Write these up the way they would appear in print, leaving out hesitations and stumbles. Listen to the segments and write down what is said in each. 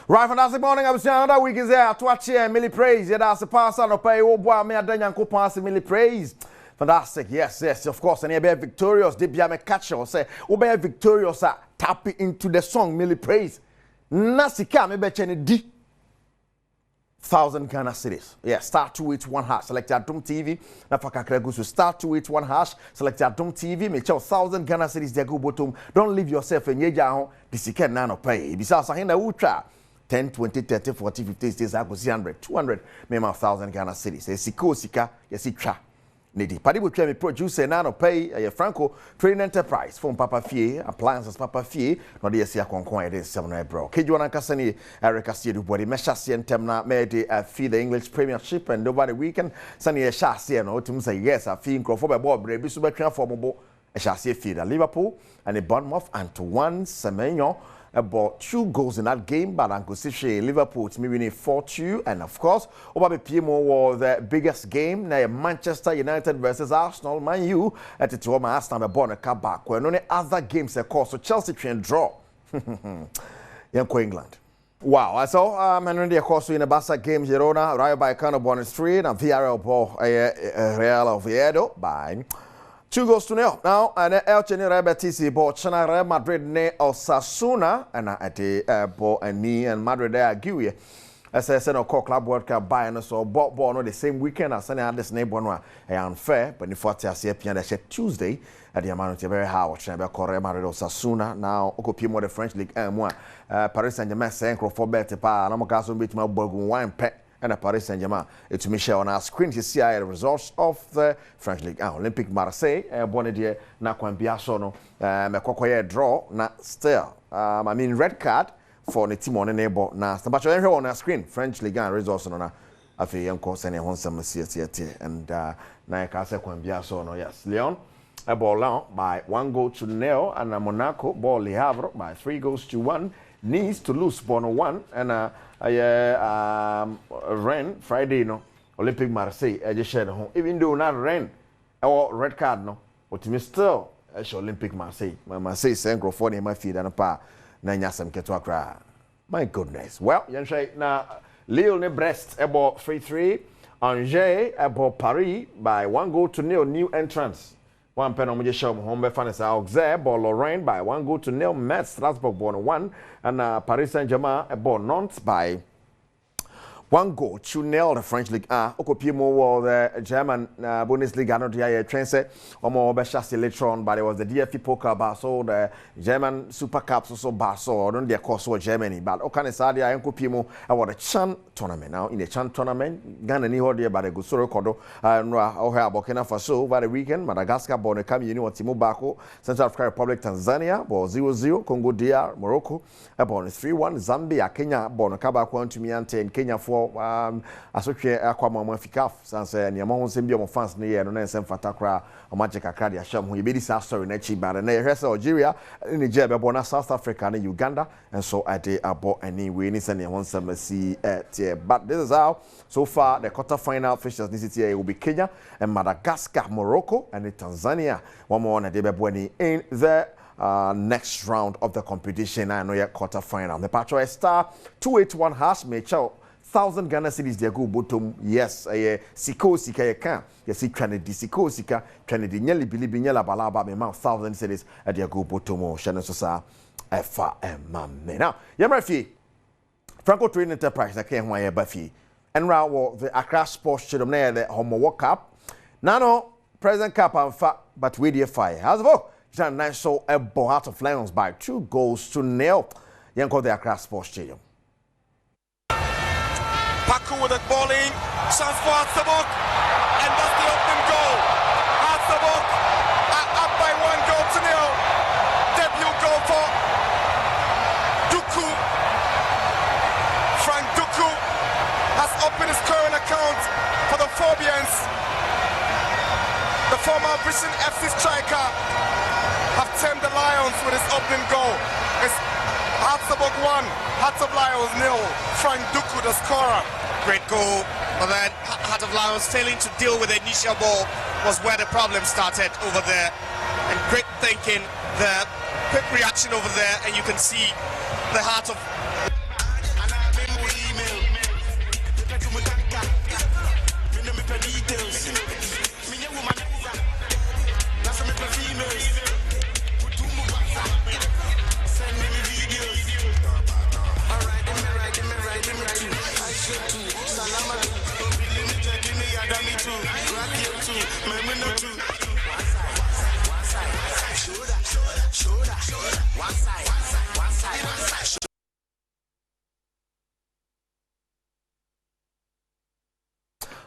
Right, fantastic morning. I was saying another week is there to watch here. Millie praise. Yeah, that's the pastor. No pay. Oh boy, me a danyan ko pass Millie praise. Fantastic. Yes, of course. And you be victorious. They be a catch or say, oh be victorious. Tap into the song Millie praise. Nasika me be chene di 1,000 Ghana cedis. Yeah, star 281 hash. Select Adom TV. Na fakakre go to star 281 hash. Select Adom TV. Make sure 1,000 Ghana cedis there go bottom. Don't leave yourself in yeja ho. This can na no pay. Besides, I na ultra. 10, 20, 30, 40, 50 states, I go 100, 200, maybe 1,000 Ghana cedis. Siko sika, yes, tra. Nidi. Padi will me producer nano pay a Franco Trading Enterprise from Papa Fie, appliances Papa Fie, no dear Sia Concoy, it is 7 bro. Kejuana Cassani, Erica Sidu Body, Meshasi and Temna, made feed the English Premiership and over the weekend. Sunny a chassis and autumn say yes, a fee in Crawford Bob, Brady Super Transformable, a chassis feed at Liverpool and a Bournemouth and to one Semenyo. About 2 goals in that game, but Uncle Sishe Liverpool to me winning 4-2, and of course, over PMO was the biggest game. Now Manchester United versus Arsenal, Man U at the Toma Arsenal born a car back. When only other games of course, so Chelsea train draw. Yanko England. Wow, I saw Manuel course in the Barca game Girona, Rayo Vallecano born Street, and Villarreal ball Real Oviedo by 2-0. Now, and Elche ni Real Betis ball China Real Madrid ne Osasuna and at the ball and knee and Madrid there Guye. As I said, no Club World Cup buying so ball no the same weekend as any other neighbor no unfair, but the 40 as piano Tuesday at the amount of very high chamber Real Madrid Osasuna. Now, Okopi more the French League Paris Saint-Germain saying for better pa no more bit my burgun wine pet. And a Paris Saint-Germain. It's Michel on our screen to see the results of the French League. Olympique Marseille, Bonadier, na Kwambiasono, Mekokoye draw, na still. I mean, red card for the team on the neighbor. Na, but you're on our screen, French League results on a few young course and a Honsam CT and Naikasa Kwambiasono. Yes, Leon, a ball by 1-0 and Monaco, ball Le Havre by 3-1. Nice to lose Bono 1 and Rennes Friday no Olympique Marseille I just shared home even though not Rennes or red card no but me still Olympique Marseille saying go for my feed and pa na nyasam keto akra my goodness well yan na Lille ne Brest about 3-3 Angers about Paris by 1-0 new entrance. One pen on show home by Fanny Auxerre, ball Lorraine by 1-0. Metz, Strasbourg, born 1, and Paris Saint-Germain, ball Nantes by 1-0. The French League Okopimo the German Bundesliga, not the Trense, or more Beshasi later on, but it was the DFB Poker Barso, the German Super Cups, also Barso, don't their course for Germany, but Okanesadia and Kopimo about the Chan tournament. Now, in the Chan tournament, Ghana ni hodie by the Gusoro Kodo, and Burkina Faso over the weekend, Madagascar, born a Cameroon, Timo Bako, Central African Republic, Tanzania, ball 0-0, Congo DR, Morocco, born 3-1, Zambia, Kenya, born a Kabako to Miante, and Kenya 4. Asotwe akwama mafikaf sanse ne mo nsem bi o fans ne ye no na nsem fatakra o magic akra asham ho yebedi sa story na chi ba na ehwese Algeria Niger be bona South Africa and Uganda and so ade abo anyway ni se ne ho nsem si but this is how so far the quarter final fixtures this year will be Kenya and Madagascar, Morocco and Tanzania. One more na de be boni in the next round of the competition. I know your quarter final the patro star 281 hash mecho 1,000 Ghana cedis they go bottom. Yes, Siko Sika you can. You see Trinity Siko Sika, Trinity Nyali Bilibi Nyala Balaba me 1,000 cedis at their go bottom. Shannon Sosa FRM. Now, Yamrafi Franco Trading Enterprise, I can't want Buffy. And now the Accra Sports Stadium there, the HOMOWO Cup. Nano, President Cup and fact, but we dear fire. How's the Jan Nice so a Heart of Lions by 2-0. Yanko the Accra Sports Stadium. Paku with a ball in, chance for Atsabok, and that's the open goal. Atsabok up by 1-0. Debut goal for Duku. Frank Duku has opened his current account for the Phobians. The former Vision FC striker have tamed the Lions with his opening goal. It's Atsabok 1, Hearts of Lions 0. Frank Duku the scorer. Great goal, but then Heart of Lions failing to deal with the initial ball was where the problem started over there. And great thinking, the quick reaction over there, and you can see the Heart of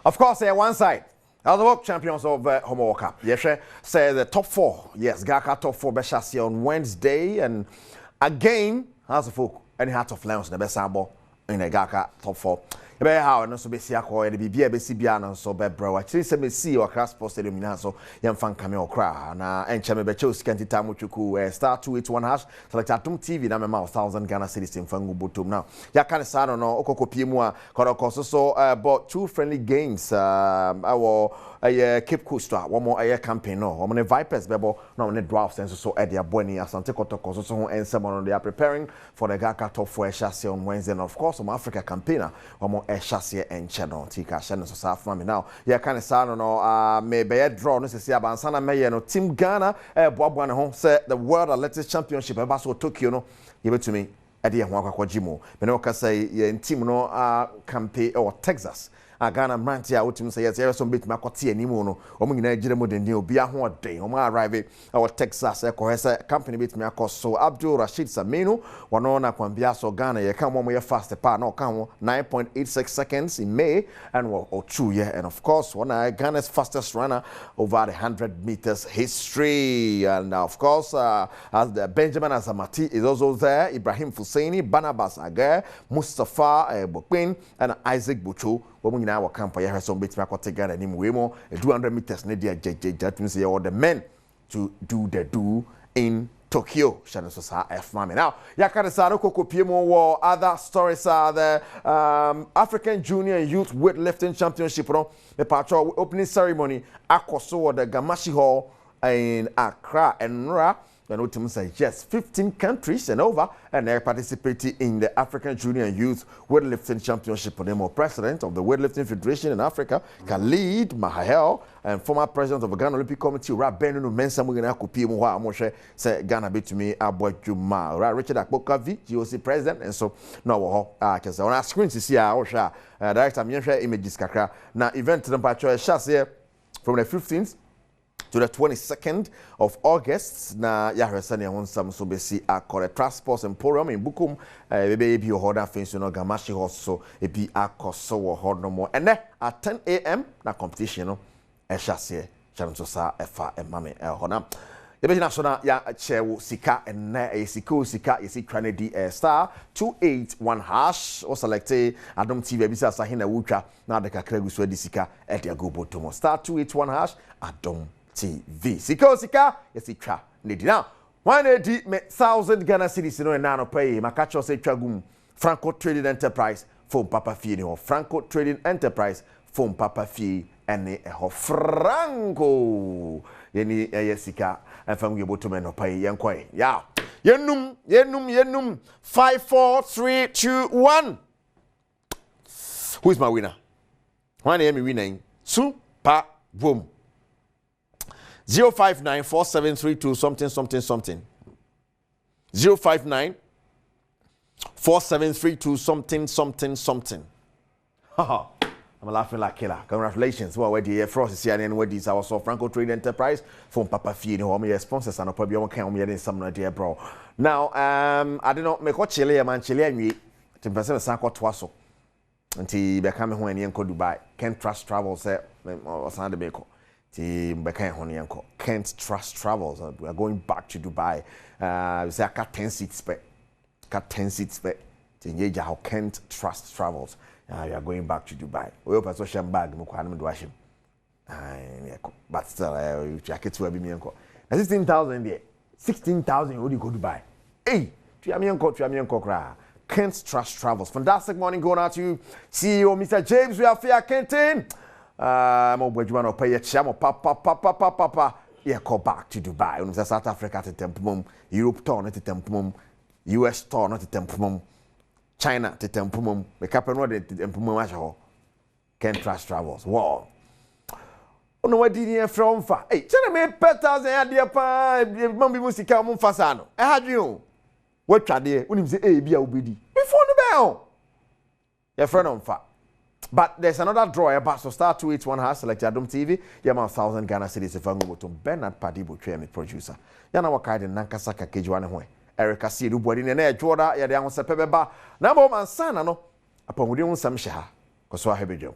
Of course, one side. Adom champions of Homowo Cup. Yes, say the top 4. Yes, Gaka top 4 Beshasi on Wednesday, and again, as a folk, any Heart of Lions, the best sample in the Gaka top 4. Ebe how no so be sia ko e bibia be sibia no so be bro wa chiri se me see o Accra Sports Stadium na so yem fan kame okra na enche me be che oskanti tamu chuku star 281 hash select Adom TV na me ma 1000 Ghana cedis in fangu botom now ya kan sa no okokopie mu a koroko so but 2 friendly games our Cape Coast one more campaign no one Vipers bebo no ne drafts and so e dia boni asante kotoko so ho ensem they are preparing for the Gaka top 4 chassis on Wednesday, and of course some Africa campaigner one more chassis and channel tika channel so sa for me now ya kan sa no me be draw no se abansana me no team Ghana boabo ne ho say the World Athletics Championship eba so Tokyo no ye betumi e de ho akwakwagimo me no ka say ye team no campaign or Texas Ghana Manti a wotim say yes some bit makote animu no omo nyina gire mo den obi aho den omo arrive our Texas e ko say company bit me akoso Abdul Rashid Saminu wono na kwambia so Ghana ye kan mo ye fast pa na kan 9.86 seconds in May and or 2 year, and of course one Ghana's fastest runner over the 100 meters history, and of course as the Benjamin Azamati is also there, Ibrahim Fusaini, Barnabas Agar, Mustafa Bokwin, and Isaac Buchu. Women in our camp, I have some bits back what together and we more 200 meters near that means all the men to do the do in Tokyo. Shannon Sosa F Mami. Now, Yakadasano Koko Piemo war other stories are the African Junior Youth Weightlifting Championship. The patrol opening ceremony Akoso the Gamashi Hall in Accra and Ra. And what say yes, 15 countries and over, and they participating in the African Junior Youth Weightlifting Championship. The more president of the Weightlifting Federation in Africa, Khalid Mahel, and former president of the Ghana Olympic Committee, Rabenu Mensa Mugina Kupi Muha Moshe, say Ghana bit me Abwajuma, Richard Akbokavi, GOC president, and so no, on our screen to see our director Miensha images Kakra. Now, event to the Patrol Chasse from the 15th to the 22nd of August, na yahresani ya wonsam so besi akore transport emporium in Bukum, bebe ebi ohoda fensu no Gamashi hoso ebi akoso wo hodo mo. And at 10 a.m. na competition no eshase chanso sa efa emame hona. Ebe national ya chewo sika and sika yesi trane di star 281 hash or select Adom TV bisa sahina wucha na de kakra gusu di sika e dia go botomo star 281 hash Adom TV. Sika, yes, it tra. Now, 180 1,000 Ghana cedis no nano pay. Makacho say tragum. Franco Trading Enterprise phone Papa Fee no Franco Trading Enterprise phone Papa Fee and Franco. Yeni yesika and from you botumen no pay yankoi. Yeah. Yenum 5 4 3 2 1. Who is my winner? One name winning. Super boom. 0594732 something. 0594732 something. Haha. I'm laughing like killer. Congratulations. Well, where the Frost is here and where these our Franco Trade Enterprise from Papa Fee, no me sponsors and probably one can me some idea, bro. Now, I don't know me ko Chile man Chile nwi. Tempese me sanko twaso. Nti be come ho ani enko Dubai. Can't Trust Travel say o san de be ko. Can't Trust Travels. We are going back to Dubai. We say I got 10 seats back. Can't Trust Travels. We are going back to Dubai. We hope a social bag. But still, jackets will be me. 16,000 there. 16,000 you go Dubai. Hey, Can't Trust Travels. Fantastic morning going out to you, CEO Mr. James. We are fair Kenton. Mo Badwam no pay chamo papa yeah go back to Dubai. Unum South Africa to tempum, Europe tour not to tempum, US tour not to tempum, China to tempum, the capital no to tempum ajo. Can't Trust Travels. Wow. Ono wadi ni from fa. Hey, tell me petals and idea pa, mom bi musika mo fasa no. E hadwe what twade, unum say eh bia obedi. Before the bell. Your friend on fa. But there's another draw about so star 281 has select Adom TV. Yama 1,000 Ghana cedis if I'm going to Bernard Padibo train producer. Yana wakaide nankasaka kejuane hoe. Erica see du body ne Jordan ya de ahosepebeba. Na bo man sana no. Upon we don't some shaha. Koswa hebejo.